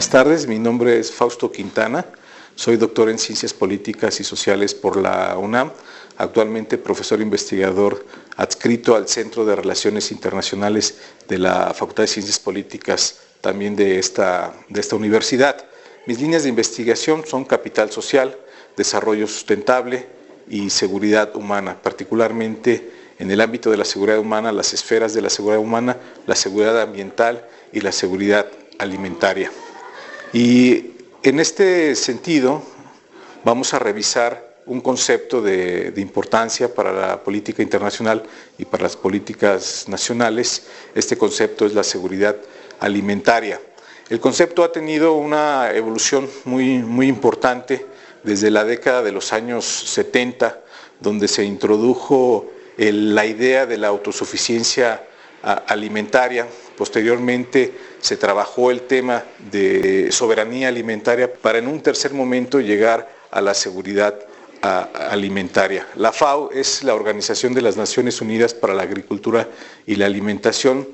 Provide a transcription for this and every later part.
Buenas tardes, mi nombre es Fausto Quintana, soy doctor en Ciencias Políticas y Sociales por la UNAM, actualmente profesor investigador adscrito al Centro de Relaciones Internacionales de la Facultad de Ciencias Políticas también de esta universidad. Mis líneas de investigación son capital social, desarrollo sustentable y seguridad humana, particularmente en el ámbito de la seguridad humana, las esferas de la seguridad humana, la seguridad ambiental y la seguridad alimentaria. Y en este sentido vamos a revisar un concepto de importancia para la política internacional y para las políticas nacionales. Este concepto es la seguridad alimentaria. El concepto ha tenido una evolución muy importante desde la década de los años 70, donde se introdujo la idea de la autosuficiencia alimentaria. Posteriormente se trabajó el tema de soberanía alimentaria para en un tercer momento llegar a la seguridad alimentaria. La FAO es la Organización de las Naciones Unidas para la Agricultura y la Alimentación.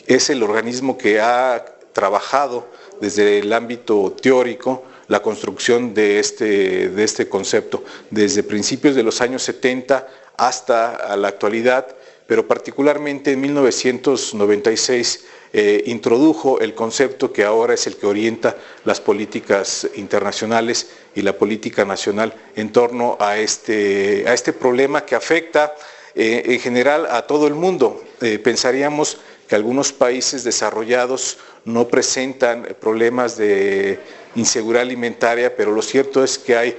Es el organismo que ha trabajado desde el ámbito teórico la construcción de este concepto, desde principios de los años 70 hasta la actualidad, pero particularmente en 1996 introdujo el concepto que ahora es el que orienta las políticas internacionales y la política nacional en torno a este problema que afecta en general a todo el mundo. Pensaríamos que algunos países desarrollados no presentan problemas de inseguridad alimentaria, pero lo cierto es que hay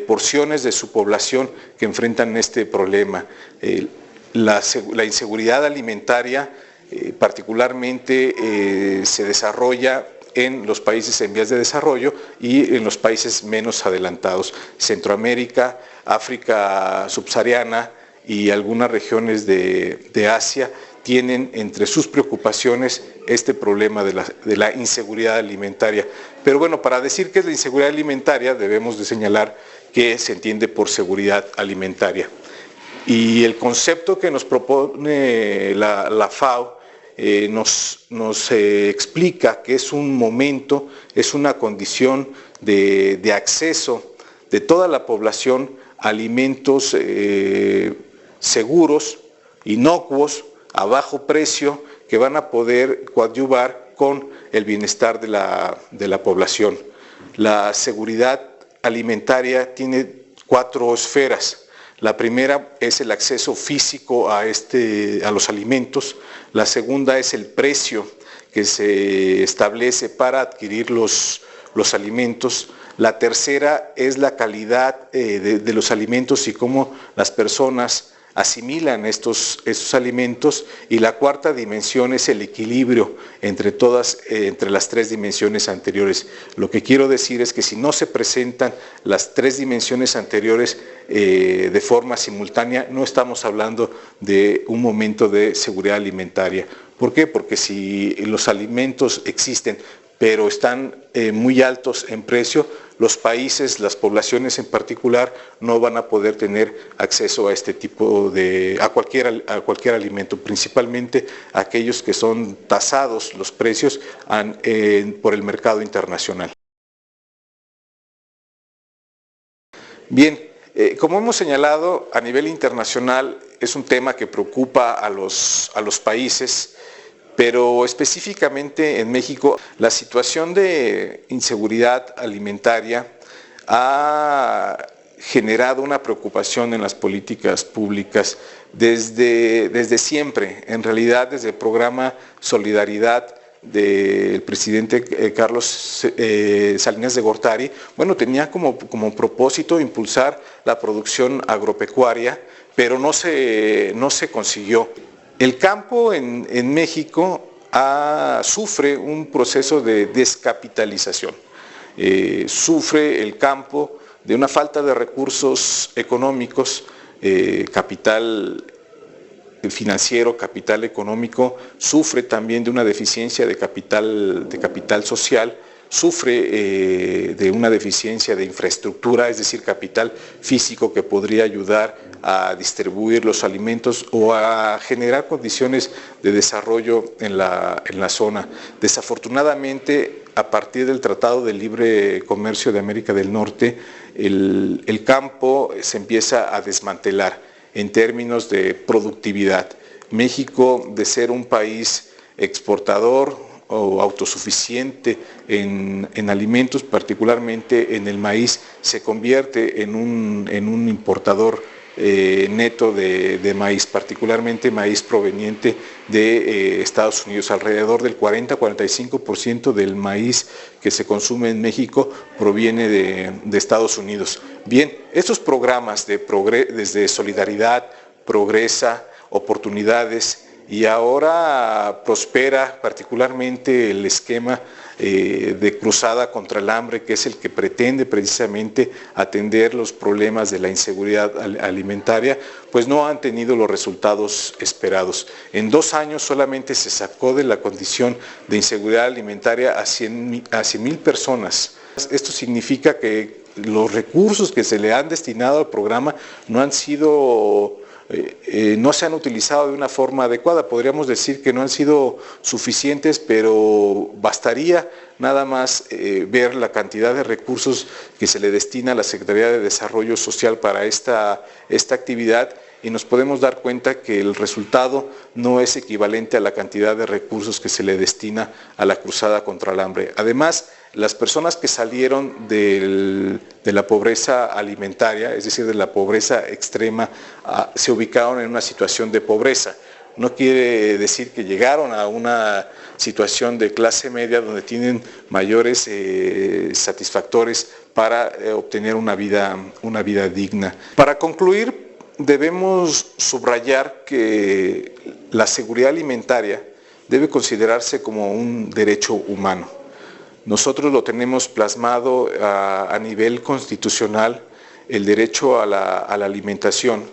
porciones de su población que enfrentan este problema. La inseguridad alimentaria particularmente se desarrolla en los países en vías de desarrollo y en los países menos adelantados, Centroamérica, África subsahariana y algunas regiones de Asia tienen entre sus preocupaciones este problema de la inseguridad alimentaria. Pero bueno, para decir qué es la inseguridad alimentaria debemos de señalar que se entiende por seguridad alimentaria. Y el concepto que nos propone la FAO nos explica que es un momento, es una condición de acceso de toda la población a alimentos seguros, inocuos, a bajo precio, que van a poder coadyuvar con el bienestar de la población. La seguridad alimentaria tiene 4 esferas. La primera es el acceso físico a los alimentos. La segunda es el precio que se establece para adquirir los alimentos. La tercera es la calidad de los alimentos y cómo las personas asimilan estos alimentos, y la cuarta dimensión es el equilibrio entre las 3 dimensiones anteriores. Lo que quiero decir es que si no se presentan las 3 dimensiones anteriores de forma simultánea, no estamos hablando de un momento de seguridad alimentaria. ¿Por qué? Porque si los alimentos existen, pero están muy altos en precio, los países, las poblaciones en particular, no van a poder tener acceso a este tipo a cualquier alimento, principalmente aquellos que son tasados los precios por el mercado internacional. Bien, como hemos señalado, a nivel internacional es un tema que preocupa a los países, pero específicamente en México la situación de inseguridad alimentaria ha generado una preocupación en las políticas públicas desde siempre. En realidad, desde el programa Solidaridad del presidente Carlos Salinas de Gortari, bueno, tenía como propósito impulsar la producción agropecuaria, pero no se consiguió. El campo en México sufre un proceso de descapitalización. Sufre el campo de una falta de recursos económicos, capital financiero, capital económico, sufre también de una deficiencia de capital social, sufre de una deficiencia de infraestructura, es decir, capital físico que podría ayudar a distribuir los alimentos o a generar condiciones de desarrollo en la zona. Desafortunadamente, a partir del Tratado de Libre Comercio de América del Norte, el campo se empieza a desmantelar en términos de productividad. México, de ser un país exportador o autosuficiente en alimentos, particularmente en el maíz, se convierte en un importador neto de maíz, particularmente maíz proveniente de Estados Unidos. Alrededor del 40-45% del maíz que se consume en México proviene de Estados Unidos. Bien, estos programas desde Solidaridad, Progresa, Oportunidades, y ahora prospera particularmente el esquema de Cruzada contra el Hambre, que es el que pretende precisamente atender los problemas de la inseguridad alimentaria, pues no han tenido los resultados esperados. En 2 años solamente se sacó de la condición de inseguridad alimentaria a 100,000 personas. Esto significa que los recursos que se le han destinado al programa no han sido no se han utilizado de una forma adecuada. Podríamos decir que no han sido suficientes, pero bastaría nada más ver la cantidad de recursos que se le destina a la Secretaría de Desarrollo Social para esta actividad, y nos podemos dar cuenta que el resultado no es equivalente a la cantidad de recursos que se le destina a la Cruzada contra el Hambre. Además, las personas que salieron de la pobreza alimentaria, es decir, de la pobreza extrema, se ubicaron en una situación de pobreza. No quiere decir que llegaron a una situación de clase media donde tienen mayores satisfactores para obtener una vida digna. Para concluir, debemos subrayar que la seguridad alimentaria debe considerarse como un derecho humano. Nosotros lo tenemos plasmado a nivel constitucional, el derecho a la alimentación,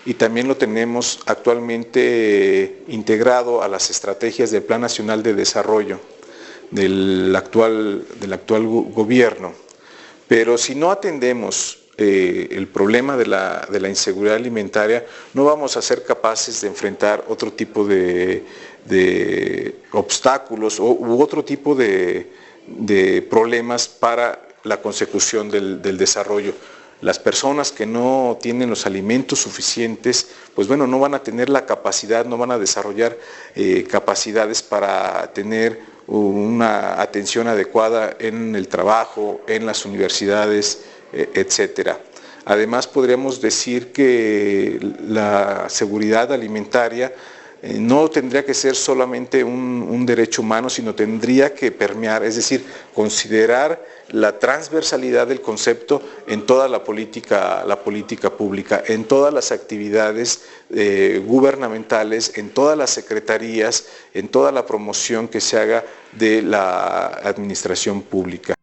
y también lo tenemos actualmente integrado a las estrategias del Plan Nacional de Desarrollo del actual gobierno. Pero si no atendemos el problema de la inseguridad alimentaria, no vamos a ser capaces de enfrentar otro tipo de obstáculos u otro tipo de problemas para la consecución del desarrollo. Las personas que no tienen los alimentos suficientes, pues bueno, no van a tener la capacidad, no van a desarrollar capacidades para tener una atención adecuada en el trabajo, en las universidades, etcétera. Además, podríamos decir que la seguridad alimentaria no tendría que ser solamente un derecho humano, sino tendría que permear, es decir, considerar la transversalidad del concepto en toda la política pública, en todas las actividades gubernamentales, en todas las secretarías, en toda la promoción que se haga de la administración pública.